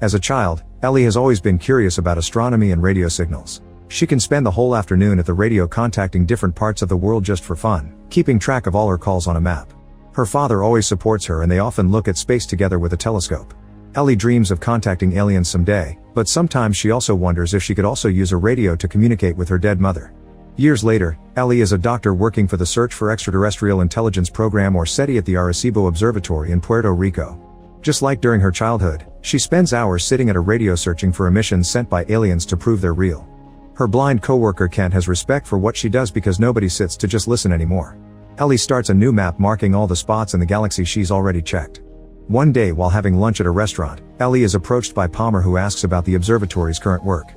As a child, Ellie has always been curious about astronomy and radio signals. She can spend the whole afternoon at the radio contacting different parts of the world just for fun, keeping track of all her calls on a map. Her father always supports her and they often look at space together with a telescope. Ellie dreams of contacting aliens someday, but sometimes she also wonders if she could also use a radio to communicate with her dead mother. Years later, Ellie is a doctor working for the Search for Extraterrestrial Intelligence program or SETI at the Arecibo Observatory in Puerto Rico. Just like during her childhood, she spends hours sitting at a radio searching for emissions sent by aliens to prove they're real. Her blind coworker Kent has respect for what she does because nobody sits to just listen anymore. Ellie starts a new map marking all the spots in the galaxy she's already checked. One day while having lunch at a restaurant, Ellie is approached by Palmer who asks about the observatory's current work.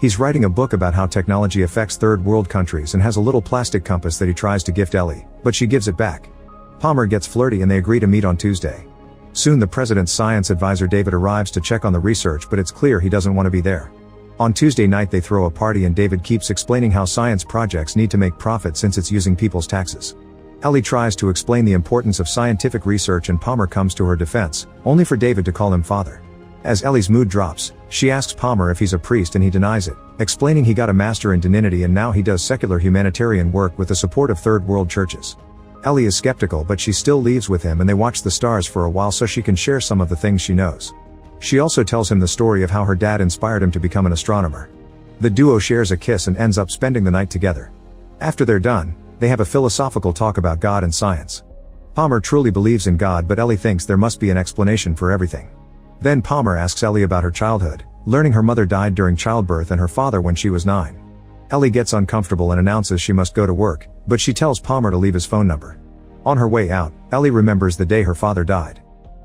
He's writing a book about how technology affects third world countries and has a little plastic compass that he tries to gift Ellie, but she gives it back. Palmer gets flirty and they agree to meet on Tuesday. Soon the president's science advisor David arrives to check on the research, but it's clear he doesn't want to be there. On Tuesday night they throw a party and David keeps explaining how science projects need to make profit since it's using people's taxes. Ellie tries to explain the importance of scientific research and Palmer comes to her defense, only for David to call him father. As Ellie's mood drops, she asks Palmer if he's a priest and he denies it, explaining he got a master in divinity and now he does secular humanitarian work with the support of third world churches. Ellie is skeptical but she still leaves with him and they watch the stars for a while so she can share some of the things she knows. She also tells him the story of how her dad inspired him to become an astronomer. The duo shares a kiss and ends up spending the night together. After they're done, they have a philosophical talk about God and science. Palmer truly believes in God but Ellie thinks there must be an explanation for everything. Then Palmer asks Ellie about her childhood, learning her mother died during childbirth and her father when she was 9. Ellie gets uncomfortable and announces she must go to work, but she tells Palmer to leave his phone number. On her way out, Ellie remembers the day her father died.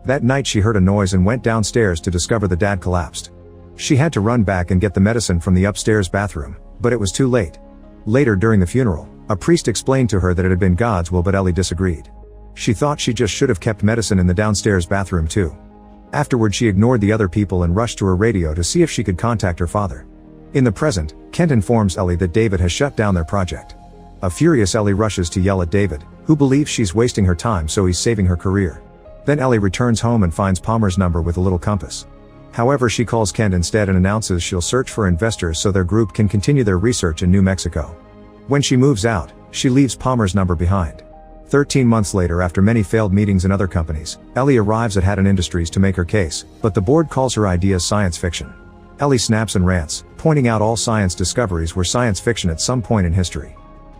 That night she heard a noise and went downstairs to discover the dad collapsed. She had to run back and get the medicine from the upstairs bathroom, but it was too late. Later during the funeral, a priest explained to her that it had been God's will but Ellie disagreed. She thought she just should have kept medicine in the downstairs bathroom too. Afterward she ignored the other people and rushed to her radio to see if she could contact her father. In the present, Kent informs Ellie that David has shut down their project. A furious Ellie rushes to yell at David, who believes she's wasting her time so he's saving her career. Then Ellie returns home and finds Palmer's number with a little compass. However, she calls Kent instead and announces she'll search for investors so their group can continue their research in New Mexico. When she moves out, she leaves Palmer's number behind. 13 months later, after many failed meetings in other companies, Ellie arrives at Hatton Industries to make her case, but the board calls her ideas science fiction. Ellie snaps and rants, pointing out all science discoveries were science fiction at some point in history.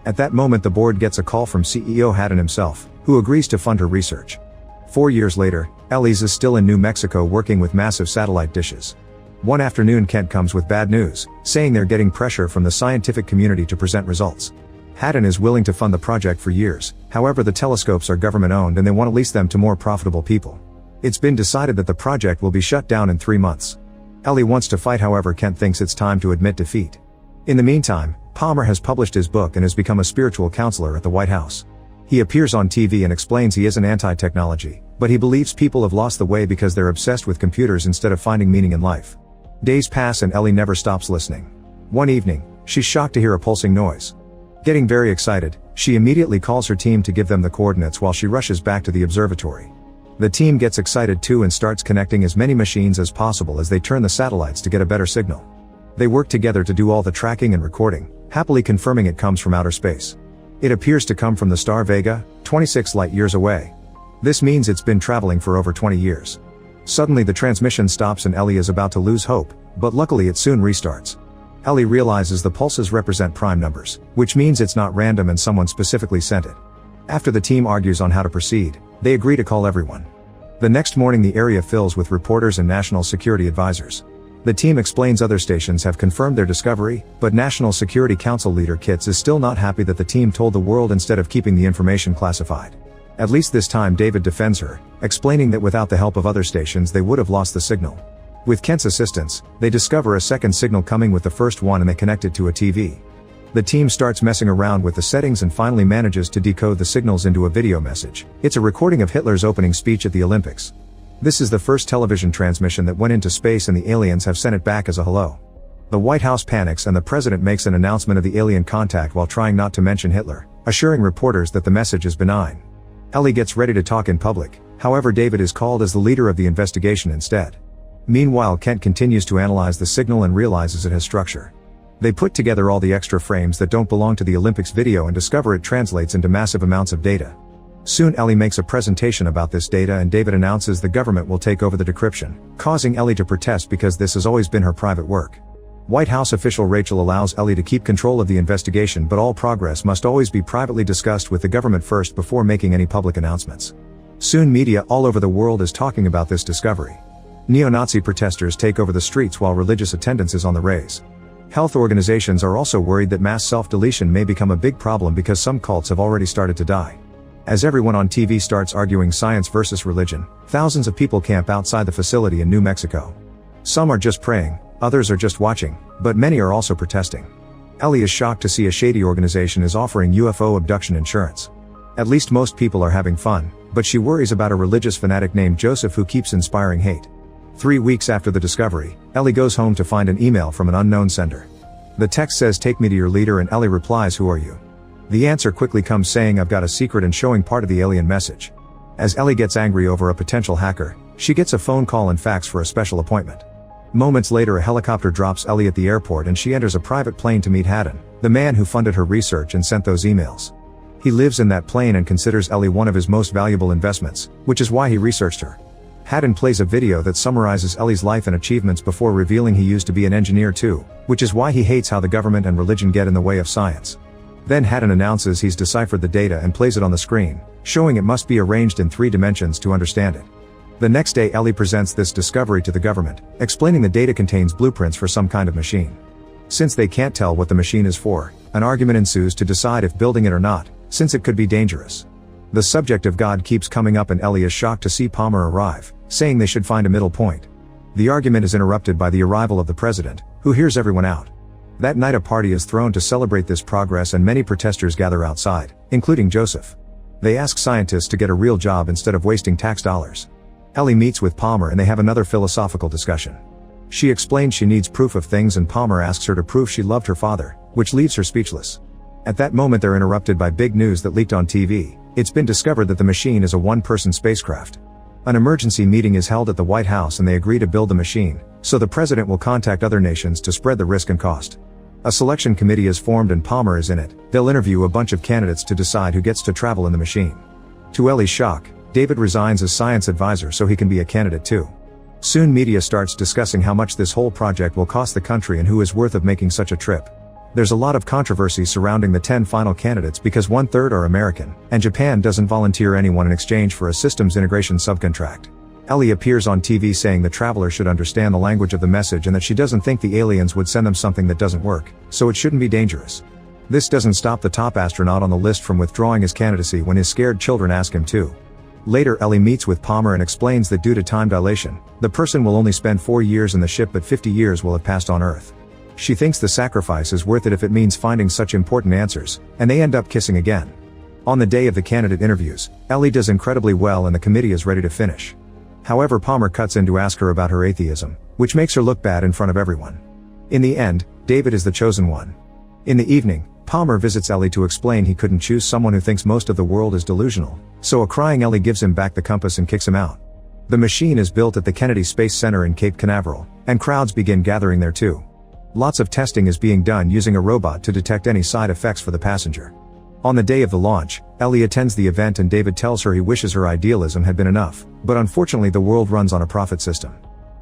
At that moment the board gets a call from CEO Hatton himself, who agrees to fund her research. 4 years later, Ellie's is still in New Mexico working with massive satellite dishes. One afternoon Kent comes with bad news, saying they're getting pressure from the scientific community to present results. Hatton is willing to fund the project for years, however the telescopes are government-owned and they want to lease them to more profitable people. It's been decided that the project will be shut down in 3 months. Ellie wants to fight, however Kent thinks it's time to admit defeat. In the meantime, Palmer has published his book and has become a spiritual counselor at the White House. He appears on TV and explains he isn't anti-technology, but he believes people have lost the way because they're obsessed with computers instead of finding meaning in life. Days pass and Ellie never stops listening. One evening, she's shocked to hear a pulsing noise. Getting very excited, she immediately calls her team to give them the coordinates while she rushes back to the observatory. The team gets excited too and starts connecting as many machines as possible as they turn the satellites to get a better signal. They work together to do all the tracking and recording, happily confirming it comes from outer space. It appears to come from the star Vega, 26 light-years away. This means it's been traveling for over 20 years. Suddenly the transmission stops and Ellie is about to lose hope, but luckily it soon restarts. Ellie realizes the pulses represent prime numbers, which means it's not random and someone specifically sent it. After the team argues on how to proceed, they agree to call everyone. The next morning the area fills with reporters and national security advisors. The team explains other stations have confirmed their discovery, but National Security Council leader Kitts is still not happy that the team told the world instead of keeping the information classified. At least this time David defends her, explaining that without the help of other stations they would have lost the signal. With Kent's assistance, they discover a second signal coming with the first one and they connect it to a TV. The team starts messing around with the settings and finally manages to decode the signals into a video message. It's a recording of Hitler's opening speech at the Olympics. This is the first television transmission that went into space and the aliens have sent it back as a hello. The White House panics and the president makes an announcement of the alien contact while trying not to mention Hitler, assuring reporters that the message is benign. Ellie gets ready to talk in public, however David is called as the leader of the investigation instead. Meanwhile, Kent continues to analyze the signal and realizes it has structure. They put together all the extra frames that don't belong to the Olympics video and discover it translates into massive amounts of data. Soon Ellie makes a presentation about this data and David announces the government will take over the decryption, causing Ellie to protest because this has always been her private work. White House official Rachel allows Ellie to keep control of the investigation, but all progress must always be privately discussed with the government first before making any public announcements. Soon media all over the world is talking about this discovery. Neo-Nazi protesters take over the streets while religious attendance is on the rise. Health organizations are also worried that mass self-deletion may become a big problem because some cults have already started to die. As everyone on TV starts arguing science versus religion, thousands of people camp outside the facility in New Mexico. Some are just praying, others are just watching, but many are also protesting. Ellie is shocked to see a shady organization is offering UFO abduction insurance. At least most people are having fun, but she worries about a religious fanatic named Joseph who keeps inspiring hate. 3 weeks after the discovery, Ellie goes home to find an email from an unknown sender. The text says, "Take me to your leader," and Ellie replies, "Who are you?" The answer quickly comes saying, "I've got a secret," and showing part of the alien message. As Ellie gets angry over a potential hacker, she gets a phone call and fax for a special appointment. Moments later, a helicopter drops Ellie at the airport and she enters a private plane to meet Haddon, the man who funded her research and sent those emails. He lives in that plane and considers Ellie one of his most valuable investments, which is why he researched her. Haddon plays a video that summarizes Ellie's life and achievements before revealing he used to be an engineer too, which is why he hates how the government and religion get in the way of science. Then Haddon announces he's deciphered the data and plays it on the screen, showing it must be arranged in 3 dimensions to understand it. The next day Ellie presents this discovery to the government, explaining the data contains blueprints for some kind of machine. Since they can't tell what the machine is for, an argument ensues to decide if building it or not, since it could be dangerous. The subject of God keeps coming up and Ellie is shocked to see Palmer arrive, saying they should find a middle point. The argument is interrupted by the arrival of the president, who hears everyone out. That night a party is thrown to celebrate this progress and many protesters gather outside, including Joseph. They ask scientists to get a real job instead of wasting tax dollars. Ellie meets with Palmer and they have another philosophical discussion. She explains she needs proof of things and Palmer asks her to prove she loved her father, which leaves her speechless. At that moment they're interrupted by big news that leaked on TV. It's been discovered that the machine is a one-person spacecraft. An emergency meeting is held at the White House and they agree to build the machine, so the president will contact other nations to spread the risk and cost. A selection committee is formed and Palmer is in it. They'll interview a bunch of candidates to decide who gets to travel in the machine. To Ellie's shock, David resigns as science advisor so he can be a candidate too. Soon media starts discussing how much this whole project will cost the country and who is worth of making such a trip. There's a lot of controversy surrounding the 10 final candidates because 1/3 are American, and Japan doesn't volunteer anyone in exchange for a systems integration subcontract. Ellie appears on TV saying the traveler should understand the language of the message and that she doesn't think the aliens would send them something that doesn't work, so it shouldn't be dangerous. This doesn't stop the top astronaut on the list from withdrawing his candidacy when his scared children ask him to. Later Ellie meets with Palmer and explains that due to time dilation, the person will only spend 4 years in the ship but 50 years will have passed on Earth. She thinks the sacrifice is worth it if it means finding such important answers, and they end up kissing again. On the day of the candidate interviews, Ellie does incredibly well and the committee is ready to finish. However, Palmer cuts in to ask her about her atheism, which makes her look bad in front of everyone. In the end, David is the chosen one. In the evening, Palmer visits Ellie to explain he couldn't choose someone who thinks most of the world is delusional, so a crying Ellie gives him back the compass and kicks him out. The machine is built at the Kennedy Space Center in Cape Canaveral, and crowds begin gathering there too. Lots of testing is being done using a robot to detect any side effects for the passenger. On the day of the launch, Ellie attends the event and David tells her he wishes her idealism had been enough, but unfortunately the world runs on a profit system.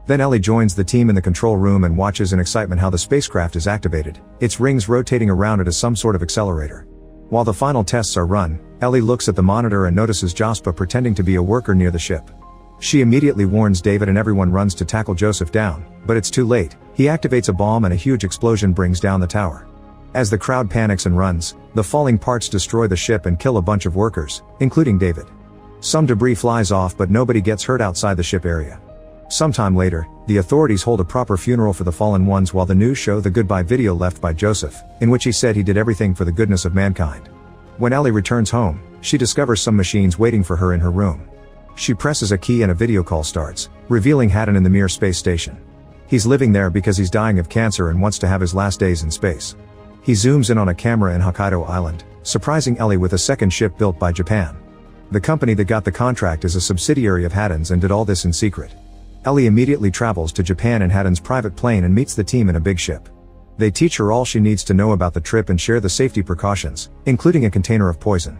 Then Ellie joins the team in the control room and watches in excitement how the spacecraft is activated, its rings rotating around it as some sort of accelerator. While the final tests are run, Ellie looks at the monitor and notices Jospa pretending to be a worker near the ship. She immediately warns David and everyone runs to tackle Joseph down, but it's too late. He activates a bomb and a huge explosion brings down the tower. As the crowd panics and runs, the falling parts destroy the ship and kill a bunch of workers, including David. Some debris flies off but nobody gets hurt outside the ship area. Sometime later, the authorities hold a proper funeral for the fallen ones while the news show the goodbye video left by Joseph, in which he said he did everything for the goodness of mankind. When Ellie returns home, she discovers some machines waiting for her in her room. She presses a key and a video call starts, revealing Haddon in the Mir space station. He's living there because he's dying of cancer and wants to have his last days in space. He zooms in on a camera in Hokkaido Island, surprising Ellie with a second ship built by Japan. The company that got the contract is a subsidiary of Haddon's and did all this in secret. Ellie immediately travels to Japan in Haddon's private plane and meets the team in a big ship. They teach her all she needs to know about the trip and share the safety precautions, including a container of poison.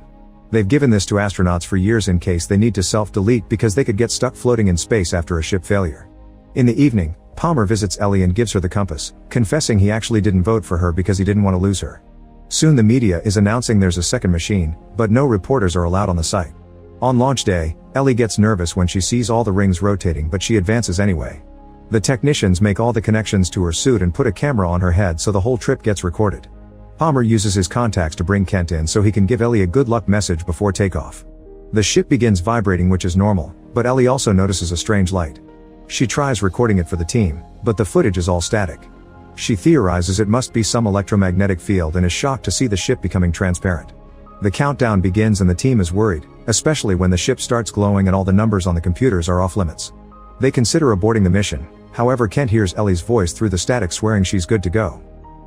They've given this to astronauts for years in case they need to self-delete because they could get stuck floating in space after a ship failure. In the evening, Palmer visits Ellie and gives her the compass, confessing he actually didn't vote for her because he didn't want to lose her. Soon the media is announcing there's a second machine, but no reporters are allowed on the site. On launch day, Ellie gets nervous when she sees all the rings rotating, but she advances anyway. The technicians make all the connections to her suit and put a camera on her head so the whole trip gets recorded. Palmer uses his contacts to bring Kent in so he can give Ellie a good luck message before takeoff. The ship begins vibrating, which is normal, but Ellie also notices a strange light. She tries recording it for the team, but the footage is all static. She theorizes it must be some electromagnetic field and is shocked to see the ship becoming transparent. The countdown begins and the team is worried, especially when the ship starts glowing and all the numbers on the computers are off limits. They consider aborting the mission, however Kent hears Ellie's voice through the static swearing she's good to go.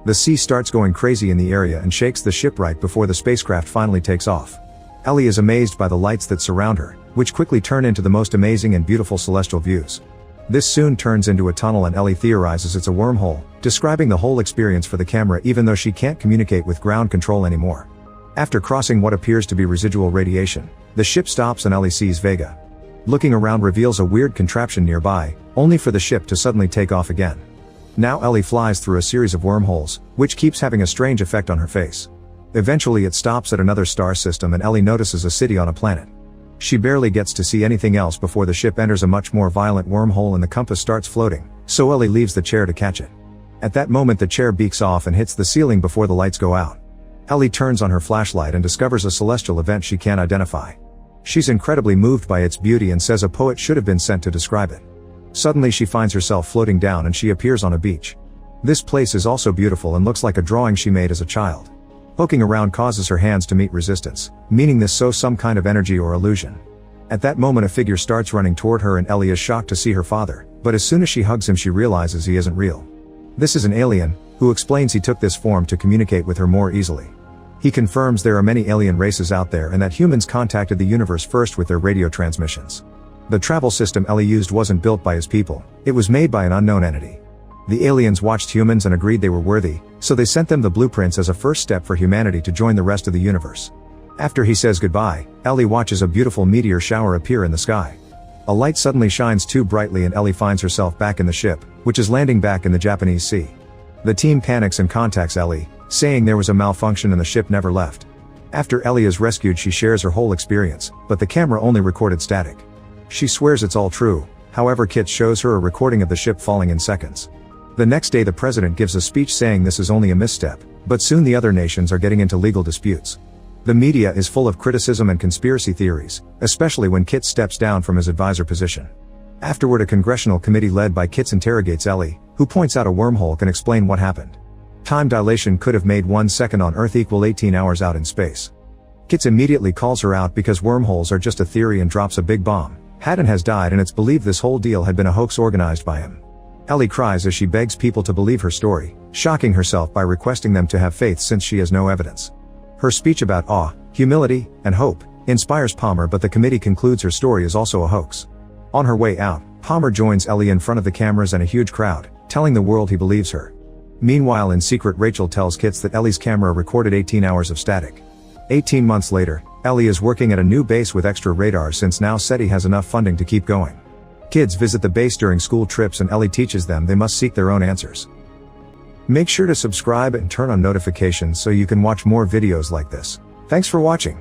The sea starts going crazy in the area and shakes the ship right before the spacecraft finally takes off. Ellie is amazed by the lights that surround her, which quickly turn into the most amazing and beautiful celestial views. This soon turns into a tunnel and Ellie theorizes it's a wormhole, describing the whole experience for the camera even though she can't communicate with ground control anymore. After crossing what appears to be residual radiation, the ship stops and Ellie sees Vega. Looking around reveals a weird contraption nearby, only for the ship to suddenly take off again. Now Ellie flies through a series of wormholes, which keeps having a strange effect on her face. Eventually it stops at another star system and Ellie notices a city on a planet. She barely gets to see anything else before the ship enters a much more violent wormhole and the compass starts floating, so Ellie leaves the chair to catch it. At that moment the chair beaks off and hits the ceiling before the lights go out. Ellie turns on her flashlight and discovers a celestial event she can't identify. She's incredibly moved by its beauty and says a poet should have been sent to describe it. Suddenly she finds herself floating down and she appears on a beach. This place is also beautiful and looks like a drawing she made as a child. Poking around causes her hands to meet resistance, meaning this shows some kind of energy or illusion. At that moment a figure starts running toward her and Ellie is shocked to see her father, but as soon as she hugs him she realizes he isn't real. This is an alien, who explains he took this form to communicate with her more easily. He confirms there are many alien races out there and that humans contacted the universe first with their radio transmissions. The travel system Ellie used wasn't built by his people, it was made by an unknown entity. The aliens watched humans and agreed they were worthy, so they sent them the blueprints as a first step for humanity to join the rest of the universe. After he says goodbye, Ellie watches a beautiful meteor shower appear in the sky. A light suddenly shines too brightly and Ellie finds herself back in the ship, which is landing back in the Japanese sea. The team panics and contacts Ellie, saying there was a malfunction and the ship never left. After Ellie is rescued she shares her whole experience, but the camera only recorded static. She swears it's all true, however Kit shows her a recording of the ship falling in seconds. The next day the president gives a speech saying this is only a misstep, but soon the other nations are getting into legal disputes. The media is full of criticism and conspiracy theories, especially when Kit steps down from his advisor position. Afterward a congressional committee led by Kit interrogates Ellie, who points out a wormhole can explain what happened. Time dilation could have made 1 second on Earth equal 18 hours out in space. Kit immediately calls her out because wormholes are just a theory and drops a big bomb. Haddon has died and it's believed this whole deal had been a hoax organized by him. Ellie cries as she begs people to believe her story, shocking herself by requesting them to have faith since she has no evidence. Her speech about awe, humility, and hope inspires Palmer, but the committee concludes her story is also a hoax. On her way out, Palmer joins Ellie in front of the cameras and a huge crowd, telling the world he believes her. Meanwhile in secret Rachel tells Kit that Ellie's camera recorded 18 hours of static. 18 months later, Ellie is working at a new base with extra radar since now SETI has enough funding to keep going. Kids visit the base during school trips and Ellie teaches them they must seek their own answers. Make sure to subscribe and turn on notifications so you can watch more videos like this. Thanks for watching.